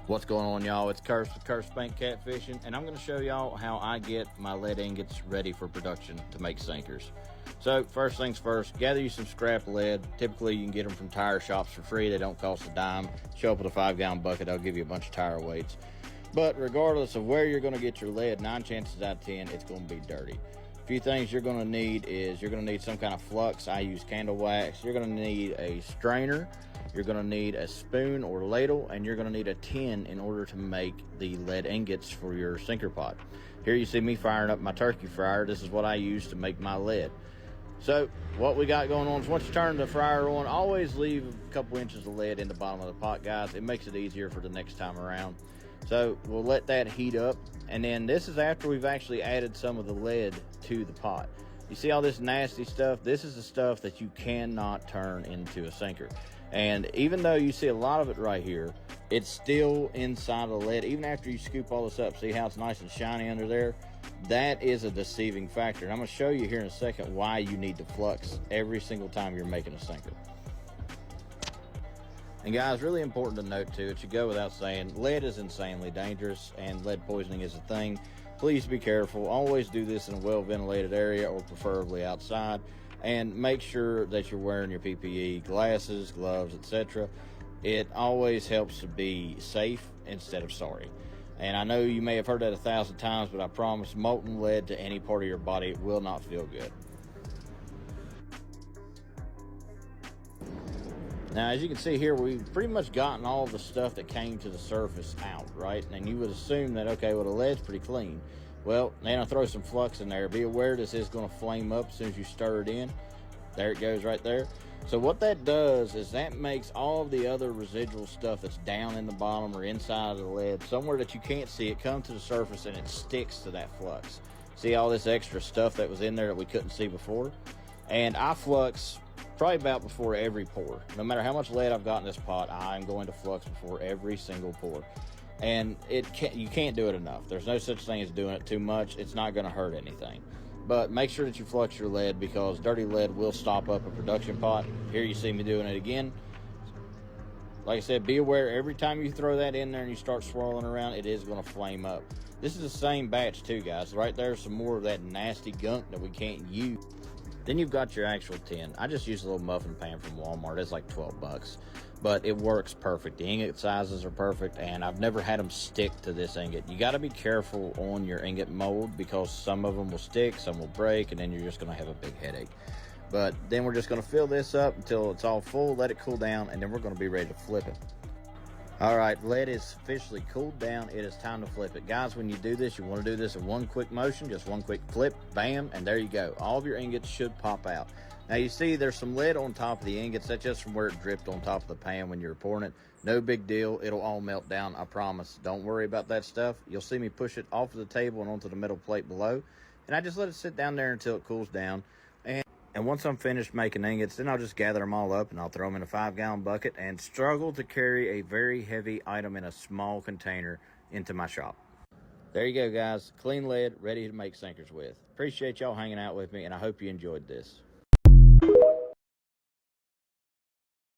What's going on, y'all? It's Curse with Curse Bank Catfishing, and I'm going to show y'all how I get my lead ingots ready for production to make sinkers. So first things first, gather you some scrap lead. Typically you can get them from tire shops for free. They don't cost a dime. Show up with a 5-gallon bucket, they'll give you a bunch of tire weights. But regardless of where you're going to get your lead, 9 chances out of 10 it's going to be dirty. A few things you're going to need is you're going to need some kind of flux. I use candle wax. You're going to need a strainer. You're going to need a spoon or ladle, and you're going to need a tin in order to make the lead ingots for your sinker pot. Here you see me firing up my turkey fryer. This is what I use to make my lead. So what we got going on is once you turn the fryer on, always leave a couple inches of lead in the bottom of the pot, guys. It makes it easier for the next time around. So we'll let that heat up, and then this is after we've actually added some of the lead to the pot. You see all this nasty stuff? This is the stuff that you cannot turn into a sinker. And even though you see a lot of it right here, it's still inside of the lead. Even after you scoop all this up, see how it's nice and shiny under there? That is a deceiving factor. And I'm going to show you here in a second why you need to flux every single time you're making a sinker. And guys, really important to note too, it should go without saying, lead is insanely dangerous and lead poisoning is a thing. Please be careful. Always do this in a well-ventilated area or preferably outside. And make sure that you're wearing your PPE, glasses, gloves, etc. It always helps to be safe instead of sorry. And I know you may have heard that 1,000 times, but I promise molten lead to any part of your body will not feel good. Now, as you can see here, we've pretty much gotten all the stuff that came to the surface out, right? And you would assume that, okay, well, the lead's pretty clean. Well, then I throw some flux in there. Be aware this is going to flame up as soon as you stir it in. There it goes right there. So what that does is that makes all of the other residual stuff that's down in the bottom or inside of the lead, somewhere that you can't see it, come to the surface and it sticks to that flux. See all this extra stuff that was in there that we couldn't see before? And I flux probably about before every pour. No matter how much lead I've got in this pot, I'm going to flux before every single pour. And you can't do it enough. There's no such thing as doing it too much. It's not going to hurt anything. But make sure that you flux your lead, because dirty lead will stop up a production pot. Here you see me doing it again. Like I said, be aware every time you throw that in there and you start swirling around, it is going to flame up. This is the same batch too, guys. Right there's some more of that nasty gunk that we can't use. Then you've got your actual tin. I just use a little muffin pan from Walmart. It's like 12 bucks, but it works perfect. The ingot sizes are perfect, and I've never had them stick to this ingot. You got to be careful on your ingot mold, because some of them will stick, some will break, and then you're just going to have a big headache. But then we're just going to fill this up until it's all full, let it cool down, and then we're going to be ready to flip it. All right, lead is officially cooled down. It is time to flip it. Guys, when you do this, you want to do this in one quick motion, just one quick flip, bam, and there you go. All of your ingots should pop out. Now you see there's some lead on top of the ingots. That's just from where it dripped on top of the pan when you were pouring it. No big deal. It'll all melt down, I promise. Don't worry about that stuff. You'll see me push it off of the table and onto the metal plate below. And I just let it sit down there until it cools down. And once I'm finished making ingots, then I'll just gather them all up and I'll throw them in a 5-gallon bucket and struggle to carry a very heavy item in a small container into my shop. There you go, guys. Clean lead, ready to make sinkers with. Appreciate y'all hanging out with me, and I hope you enjoyed this.